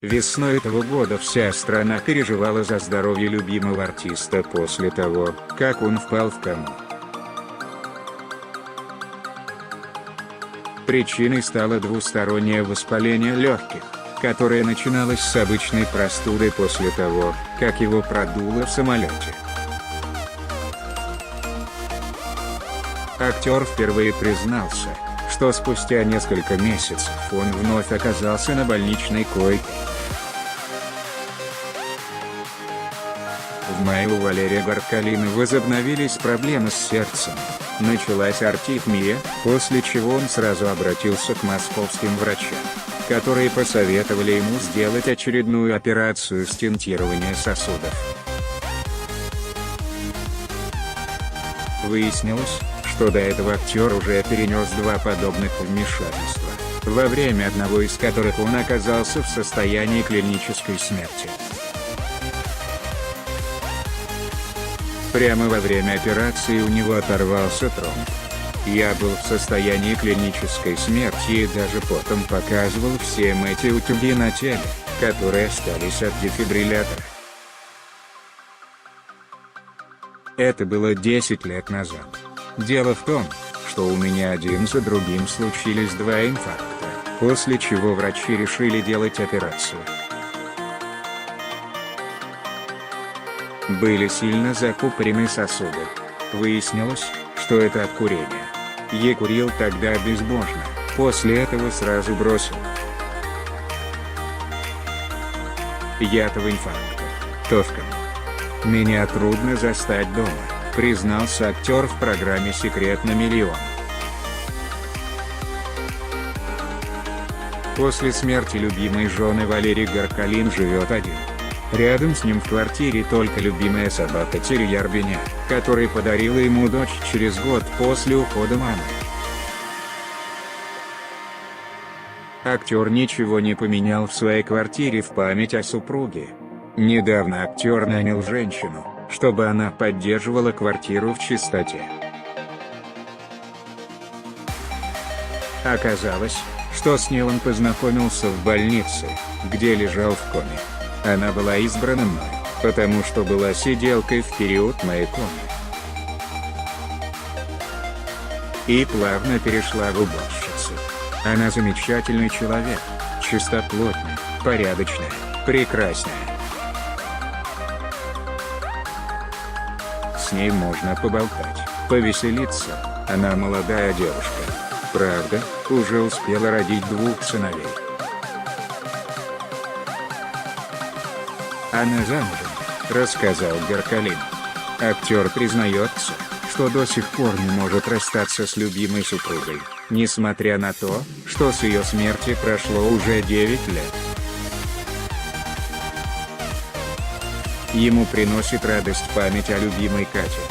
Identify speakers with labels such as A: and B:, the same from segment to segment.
A: Весной этого года вся страна переживала за здоровье любимого артиста после того, как он впал в кому. Причиной стало двустороннее воспаление легких, которое начиналось с обычной простуды после того, как его продуло в самолете. Актер впервые признался, что спустя несколько месяцев он вновь оказался на больничной койке. В мае у Валерия Гаркалины возобновились проблемы с сердцем. Началась аритмия, после чего он сразу обратился к московским врачам, которые посоветовали ему сделать очередную операцию стентирования сосудов. Выяснилось, что до этого актер уже перенес 2 подобных вмешательства, во время одного из которых он оказался в состоянии клинической смерти. Прямо во время операции у него оторвался тромб. Я был в состоянии клинической смерти и даже потом показывал всем эти утюги на теле, которые остались от дефибриллятора. Это было 10 лет назад. Дело в том, что у меня один за другим случились 2 инфаркта, после чего врачи решили делать операцию. Были сильно закупорены сосуды. Выяснилось, что это от курения. Я курил тогда безбожно, после этого сразу бросил. Я-то в инфаркте, то в кому. Меня трудно застать дома, признался актер в программе «Секрет на миллион». После смерти любимой жены Валерий Гаркалин живет один. Рядом с ним в квартире только любимая собака терьер Беня, который подарила ему дочь через год после ухода мамы. Актер ничего не поменял в своей квартире в память о супруге. Недавно актер нанял женщину, чтобы она поддерживала квартиру в чистоте. Оказалось, что с ней он познакомился в больнице, где лежал в коме. Она была избрана мной, потому что была сиделкой в период моей комы. И плавно перешла в уборщицу. Она замечательный человек, чистоплотная, порядочная, прекрасная. С ней можно поболтать, повеселиться, она молодая девушка. Правда, уже успела родить 2 сыновей. Она замужем, рассказал Гаркалин. Актер признается, что до сих пор не может расстаться с любимой супругой, несмотря на то, что с ее смерти прошло уже 9 лет. Ему приносит радость память о любимой Кате.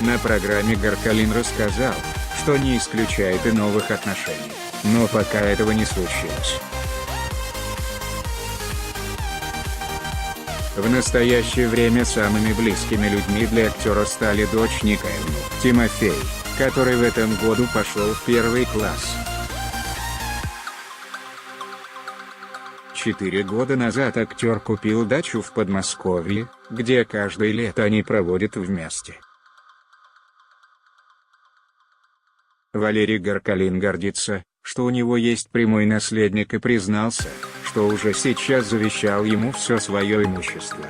A: На программе Гаркалин рассказал, что не исключает и новых отношений, но пока этого не случилось. В настоящее время самыми близкими людьми для актера стали дочь Ника и внук Тимофей, который в этом году пошел в 1 класс. 4 года назад актер купил дачу в Подмосковье, где каждое лето они проводят вместе. Валерий Гаркалин гордится, что у него есть прямой наследник и признался, что уже сейчас завещал ему все свое имущество.